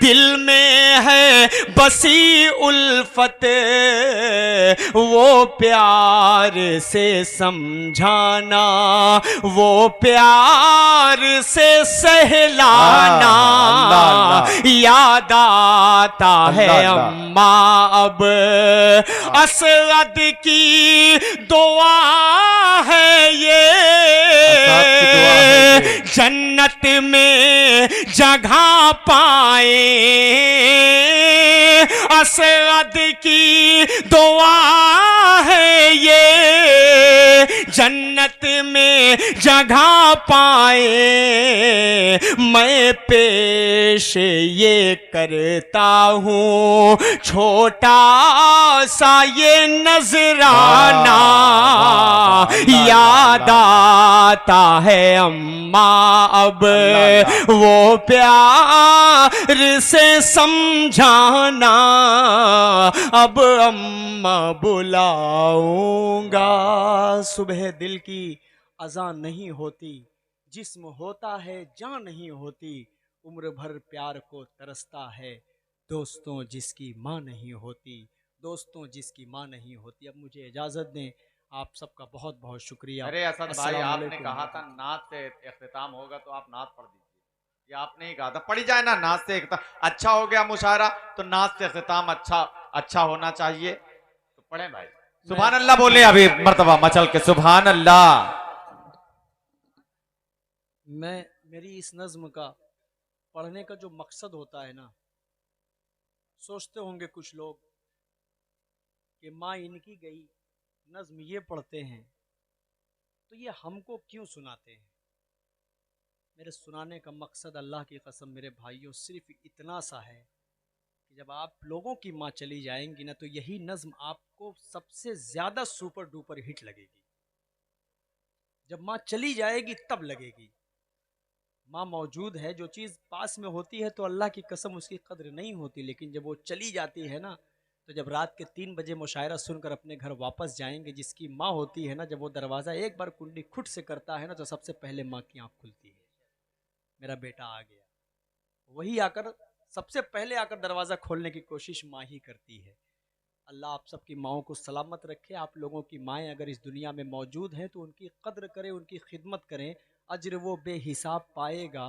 दिल में है बसी उल्फत, वो प्यार से समझाना वो प्यार से सहलाना याद आता है अम्मा अब असद की दुआ है ये जन्नत में जगह पाए, असद की दुआ है ये जन्नत में जगह पाए, मैं पेश ये करता हूँ छोटा सा ये नजराना याद आता है अम्मा अब वो प्यार से समझाना अब अम्मा बुलाऊंगा। सुबह दिल की अज़ान नहीं होती, जिस्म होता है जान नहीं होती, उम्र भर प्यार को तरसता है दोस्तों जिसकी माँ नहीं होती, दोस्तों जिसकी माँ नहीं होती। अब मुझे इजाज़त दें, आप सबका बहुत बहुत शुक्रिया। अरे असद भाई, अस्सलाम आपने वालेकुम। कहा था नात से इख्तिताम होगा तो आप नात पढ़ दीजिए, ये आपने ही कहा था, पढ़ी जाए ना नात से इख्तिताम। अच्छा हो गया मुशायरा तो नात से इख्तिताम अच्छा होना चाहिए, तो पढ़े भाई। सुभान अल्लाह बोले अभी मर्तबा मचल के सुभान अल्लाह। मेरी इस नज्म का पढ़ने का जो मकसद होता है ना, सोचते होंगे कुछ लोग कि माँ इनकी गई, नज्म ये पढ़ते हैं तो ये हमको क्यों सुनाते हैं। मेरे सुनाने का मकसद अल्लाह की कसम मेरे भाइयों सिर्फ इतना सा है कि जब आप लोगों की माँ चली जाएंगी ना तो यही नज्म आपको सबसे ज़्यादा सुपर डुपर हिट लगेगी। जब माँ चली जाएगी तब लगेगी। माँ मौजूद है, जो चीज़ पास में होती है तो अल्लाह की कसम उसकी कद्र नहीं होती, लेकिन जब वो चली जाती है ना तो जब रात के 3 बजे मुशायरा सुनकर अपने घर वापस जाएंगे, जिसकी माँ होती है ना, जब वो दरवाज़ा एक बार कुंडी खुद से करता है ना तो सबसे पहले माँ की आँख खुलती है, मेरा बेटा आ गया। वही आकर सबसे पहले आकर दरवाज़ा खोलने की कोशिश माँ ही करती है। अल्लाह आप सबकी माँओं को सलामत रखे। आप लोगों की माएँ अगर इस दुनिया में मौजूद हैं तो उनकी कद्र करें, उनकी खिदमत करें, अज्र वो बेहिसाब पाएगा,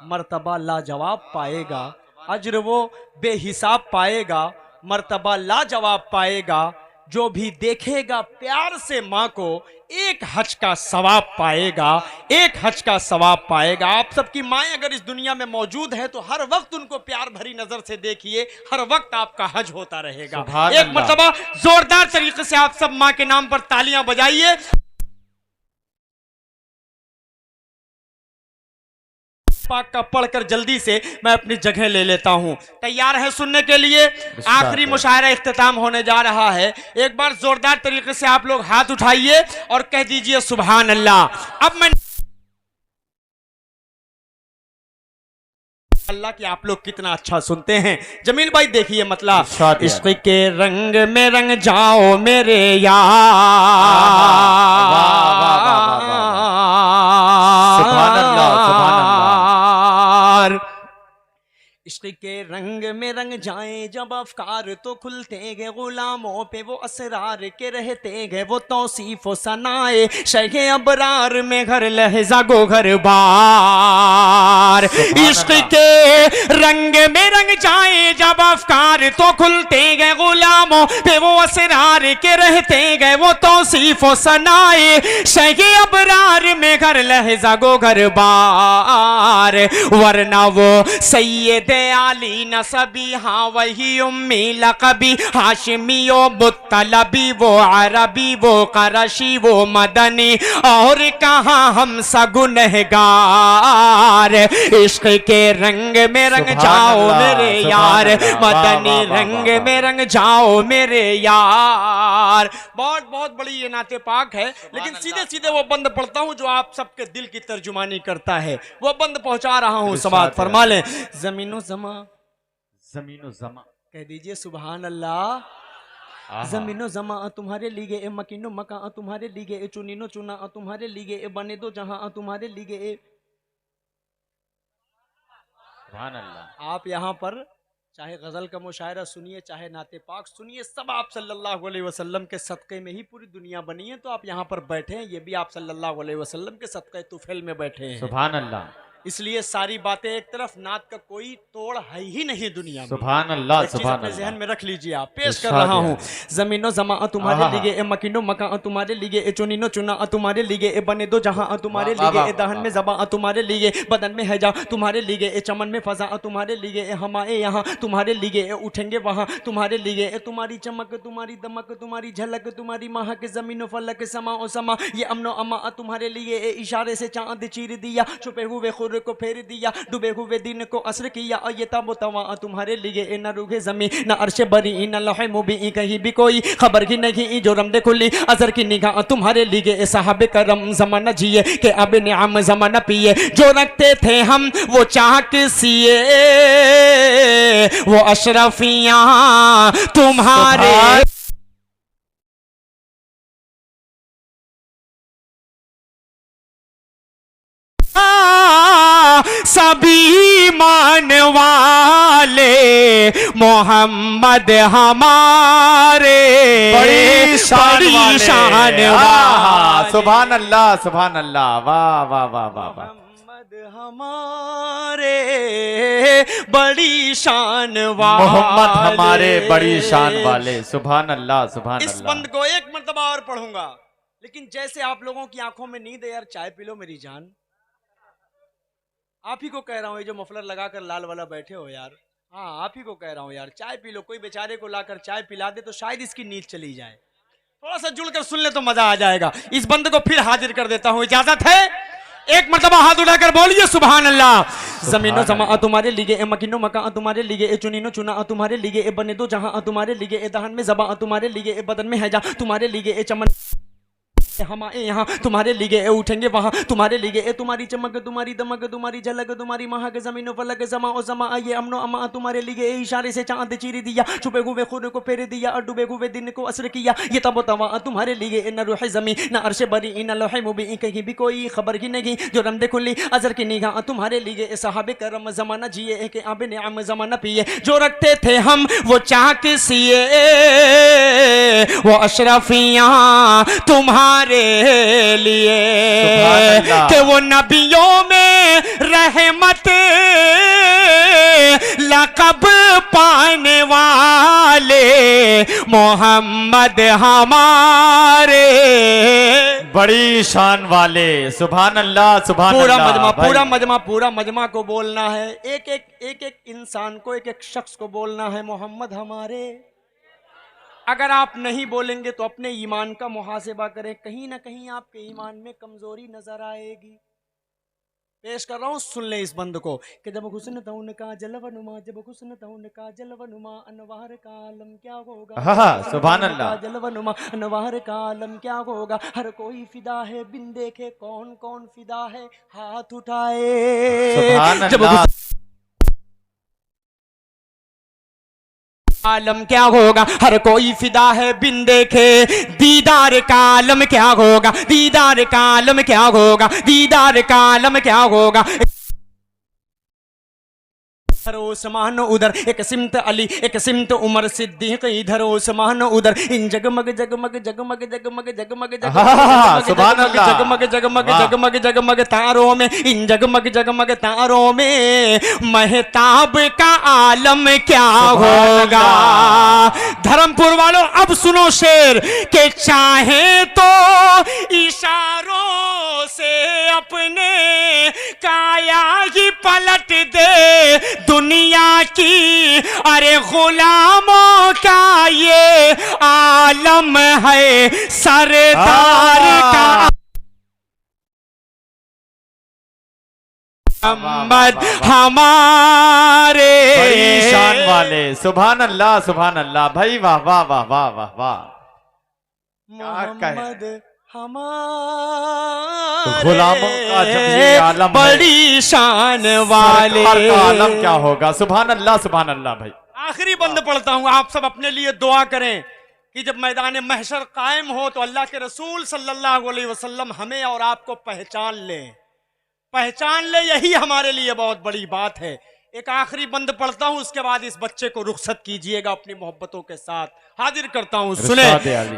मर्तबा लाजवाब पाएगा। अज्र वो बेहिसाब पाएगा, मर्तबा लाजवाब पाएगा। जो भी देखेगा प्यार से माँ को एक हज का सवाब पाएगा, एक हज का सवाब पाएगा। आप सबकी माएँ अगर इस दुनिया में मौजूद है तो हर वक्त उनको प्यार भरी नजर से देखिए, हर वक्त आपका हज होता रहेगा। एक मर्तबा जोरदार तरीके से आप सब माँ के नाम पर तालियां बजाइए। पाक का पढ़कर जल्दी से मैं अपनी जगह ले लेता हूं। तैयार है सुनने के लिए? आखिरी मुशायरा इख्तिताम होने जा रहा है। एक बार जोरदार तरीके से आप लोग हाथ उठाइए और कह दीजिए सुभान अल्लाह। अब मैं अल्लाह कि आप लोग कितना अच्छा सुनते हैं। जमील भाई देखिए मतलब, इश्क के रंग में रंग जाओ मेरे यार, सुभान अल्लाह, सुभान अल्लाह। इश्क के रंग में रंग जाए जब अफकार तो खुलते गए, गुलामों पे वो असरार के रहते गए, वो तौसीफ सनाए शहे अबरार में घर लहजा गो घर बार। इश्क के रंग में रंग जाए जब अफकार तो खुलते गए, गुलामों पे वो असरार के रहते गए, वो तौसीफ सनाए शहे अबरार में घर लहजा गो घर बार। वरना वो सैयद आली नसबी, हाँ वही उम्मी लकबी, हाशिमी ओ मुत्तलबी, वो अरबी वो करशी वो मदनी, और कहाँ हम सगुनहगार। इश्क के रंग में रंग जाओ मेरे यार, मदनी रंग में रंग जाओ मेरे यार। बहुत बहुत बड़ी ये नाते पाक है, लेकिन सीधे सीधे वो बंद पढ़ता हूँ जो आप सबके दिल की तर्जुमानी करता है, वो बंद पहुंचा रहा हूँ। समात फरमा लें। जमीनो जमा, जमीनो जमा, कह दीजिए सुभान अल्लाह। जमीनो जमा तुम्हारे लिए, ए मकीनो मका तुम्हारे लिए, ए चुनीनो चुना तुम्हारे लिए, ए बने दो जहां तुम्हारे लिए। सुभान अल्लाह। आप यहाँ पर चाहे गजल का मुशायरा सुनिए, चाहे नाते पाक सुनिए, सब आप सल्लल्लाहु अलैहि वसल्लम के सदक़े में ही पूरी दुनिया बनी है। तो आप यहाँ पर बैठे हैं, ये भी आप सल्लल्लाहु अलैहि वसल्लम के सदक़े तुफैल में बैठे हैं। सुभान अल्लाह। इसलिए सारी बातें एक तरफ, नात का कोई तोड़ है ही नहीं दुनिया में। सुभान अल्लाह, एक चीज़ सुभान अपने अल्लाह। ज़हन में रख लीजिए। आप पेश कर रहा हूँ। जमीनो जमा तुम्हारे लिए, ए मकीनो मका तुम्हारे लिए, ए चुनीनो चुना तुम्हारे लिए, ए बने दो जहां तुम्हारे लिए, ए दहन में जबा तुम्हारे लिए, बदन में हैजा तुम्हारे लिए, ए चमन में फजा तुम्हारे लिए, ए हमाए यहाँ तुम्हारे लिए, ए उठेंगे वहाँ तुम्हारे लिए, ए तुम्हारी चमक तुम्हारी दमक तुम्हारी झलक तुम्हारी महक, जमीनो फलक समा ओ समा, ये अमनो अमा तुम्हारे लिए, ए इशारे से चांद चीर दिया, छुपे हुए खुर को फेर दिया, डूबे हुए दिन को असर किया, ये तब तवा तुम्हारे लिए, न रूहे जमी न अर्श बरी न लौहे मुबी, कहीं भी कोई खबर ही नहीं जो रमदे खुली अजर की निगाह तुम्हारे लिए, साहब करम जमाना जिए के अब नियाम जमाना पिए, जो रखते थे हम वो चाक सिए, वो अशरफियां तुम्हारे सभी मान वाले मोहम्मद हमारे, बड़ी शान वाले। वाले। सुभान अल्लाह, सुभान अल्लाह। वाह वाह वाह वाह वाह। मोहम्मद हमारे बड़ी शान वाले, मोहम्मद हमारे बड़ी शान वाले। सुभान अल्लाह, सुभान इस अल्लाह। बंद को एक मर्तबा और पढ़ूंगा, लेकिन जैसे आप लोगों की आंखों में नींद है यार, चाय पी लो मेरी जान। आप ही को कह रहा हूँ, ये जो मफलर लगाकर लाल वाला बैठे हो यार, हाँ आप ही को कह रहा हूँ यार, चाय पी लो। कोई बेचारे को लाकर चाय पिला दे तो शायद इसकी नींद चली जाए। थोड़ा सा जुड़कर सुन ले तो मजा आ जाएगा। इस बंद को फिर हाजिर कर देता हूँ, इजाजत है? एक मर्तबा हाथ उठाकर बोलिए सुभान अल्लाह। जमीनो जमा तुम्हारे लिए, ए मकीनो मका तुम्हारे लिए, ए चुनीनो चुना तुम्हारे लिए, ए बने दो जहां तुम्हारे लिए, ए दहन में जबा तुम्हारे लिए, ए बदन में हैजा तुम्हारे लिए, ए चमन हमारे यहाँ तुम्हारे लिए, ए उठेंगे वहाँ तुम्हारे लिए, ए तुम्हारी चमक तुम्हारी दमक तुम्हारी झलक तुम्हारी महक, जमीनों फलक समा ओ समा, ये अमनो अमा तुम्हारे लिए, ए इशारे से चांद चीर दिया, छुपे हुए खुर को फेर दिया, और डूबे हुए दिन को असर किया, ये तब तवा तुम्हारे लिए, न रूह जमी न अर्श बरी न लौहे मुबी, कहीं भी कोई खबर ही नहीं जो रमदे खुली अजर की निगाह तुम्हारे लिए, साहब करम जमाना जिए के आब नियाम जमाना पिए, जो रखते थे हम वो चाक सिए, वो अशरफियां तुम्हारे लिए, कि वो नबियों में रहमत लक़ब पाने वाले मोहम्मद हमारे बड़ी शान वाले। सुभान अल्लाह, सुभान अल्लाह। पूरा मजमा को बोलना है, एक इंसान को, एक शख्स को बोलना है मोहम्मद हमारे। अगर आप नहीं बोलेंगे तो अपने ईमान का मुहासिबा करें, कहीं ना कहीं आपके ईमान में कमजोरी नजर आएगी। पेश कर रहा हूँ, सुन ले इस बंद को कि जब हुस्न था उनका जलवनुमा, जब हुस्न था उनका जलवनुमा, अनवार का आलम क्या होगा। हाँ, सुभान अल्लाह। जलवनुमा अनवार का आलम क्या होगा। हर कोई फिदा है बिन देखे, कौन कौन फिदा है हाथ उठाए। सुभान जब अल्लाह। आलम क्या होगा, हर कोई फिदा है बिन देखे, दीदार का आलम क्या होगा, दीदार का आलम क्या होगा, दीदार का आलम क्या होगा। इधर उस्मान उधर एक सिमत अली, एक सिमत उमर सिद्दीक, इधर उस्मान उधर, इन जगमग जगमग जगमग जगमग जगमग सुभान अल्लाह। जगमग जगमग जगमग जगमग तारों में, इन जगमग जगमग तारों में महताब का आलम क्या होगा। धर्मपुर वालों अब सुनो शेर के चाहे तो इशारों से अपने काया ही पलट दे दुनिया की, अरे गुलामों का ये आलम है सरदार का मोहम्मद हमारे। बड़ी शान वाले, सुभान अल्लाह सुभान अल्लाह भाई, वाह वाह वाह वाह वाह वाह। मोहम्मद हमारे गुलामों का जब ये आलम है, बड़ी शान वाले, सरकार का आलम क्या होगा। सुभान अल्लाह सुभान अल्लाह भाई। आखिरी बंद पढ़ता हूं, आप सब अपने लिए दुआ करें कि जब मैदान महशर कायम हो तो अल्लाह के रसूल सल्लल्लाहु अलैहि वसल्लम हमें और आपको पहचान ले, पहचान ले, यही हमारे लिए बहुत बड़ी बात है। एक आखिरी बंद पढ़ता हूं, उसके बाद इस बच्चे को रुखसत कीजिएगा अपनी मोहब्बतों के साथ। हाजिर करता हूं, सुने।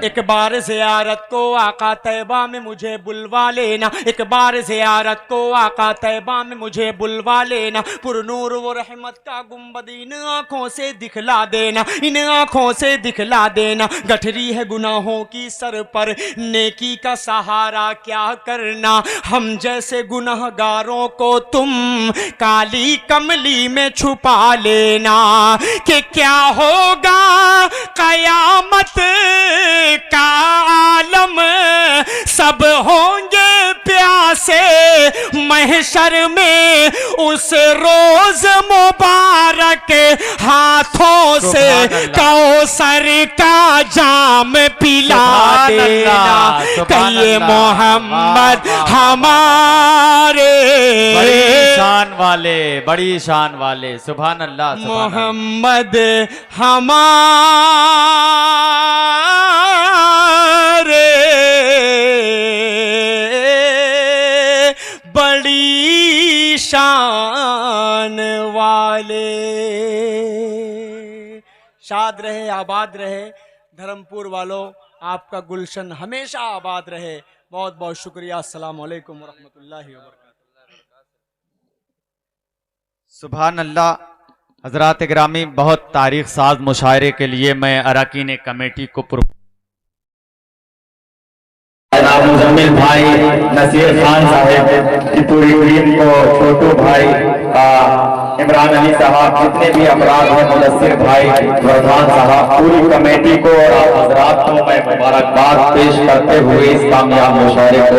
एक बार ज़ियारत को आका तैबा में मुझे बुलवा लेना, एक बार ज़ियारत को आका तैबा में मुझे बुलवा लेना, पुरनूर वो रहमत का गुंबद इन आंखों से दिखला देना, इन आंखों से दिखला देना। गठरी है गुनाहों की सर पर, नेकी का सहारा क्या करना, हम जैसे गुनहगारों को तुम काली कमली में छुपा लेना। कि क्या होगा कयामत का आलम, सब होंगे प्यासे महशर में, उस रोज मुबारक हाथों से कौसर का जाम पिला देना। कहिए मोहम्मद हमारे, बड़ी शान वाले, बड़ी शान वाले, सुभान अल्लाह सुभान अल्लाह। मोहम्मद हमारे बड़ी शान वाले। शाद रहे, आबाद रहे धर्मपुर वालों, आपका गुलशन हमेशा आबाद रहे। बहुत बहुत शुक्रिया। अस्सलाम वालेकुम वरहमतुल्लाहि वबरकातुहू। सुभान अल्लाह। हजरात गिरामी, बहुत तारीख साज मुशायरे के लिए मैं अरकान कमेटी को जनाब मुजम्मिल भाई, नसीर खान साहब की पूरी टीम को, छोटू भाई, इमरान अली साहब, जितने भी अफराद हैं, मुदस्सिर भाई, प्रधान साहब, पूरी कमेटी को और आप हजरात को मैं मुबारकबाद पेश करते हुए इस कामयाब मुशायरे को